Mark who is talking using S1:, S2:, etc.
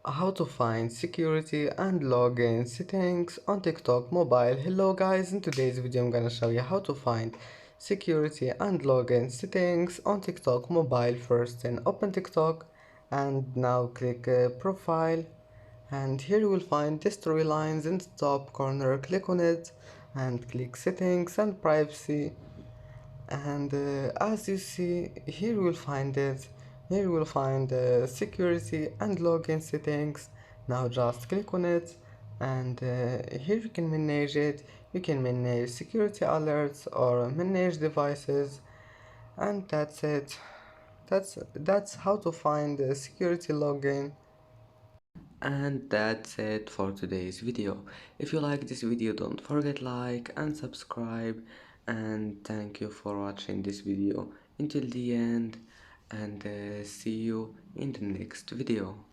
S1: How to find security and login settings on TikTok mobile. Hello guys, in today's video I'm gonna show you how to find security and login settings on TikTok mobile. First, then open TikTok and now click profile, and here you will find the storylines in the top corner. Click on it and click settings and privacy, and as you see here you will find it. Here you will find security and login settings. Now just click on it, and here you can manage it. You can manage security alerts or manage devices, and that's it. That's how to find the security login. And that's it for today's video. If you like this video, don't forget like and subscribe, and thank you for watching this video until the end, and see you in the next video.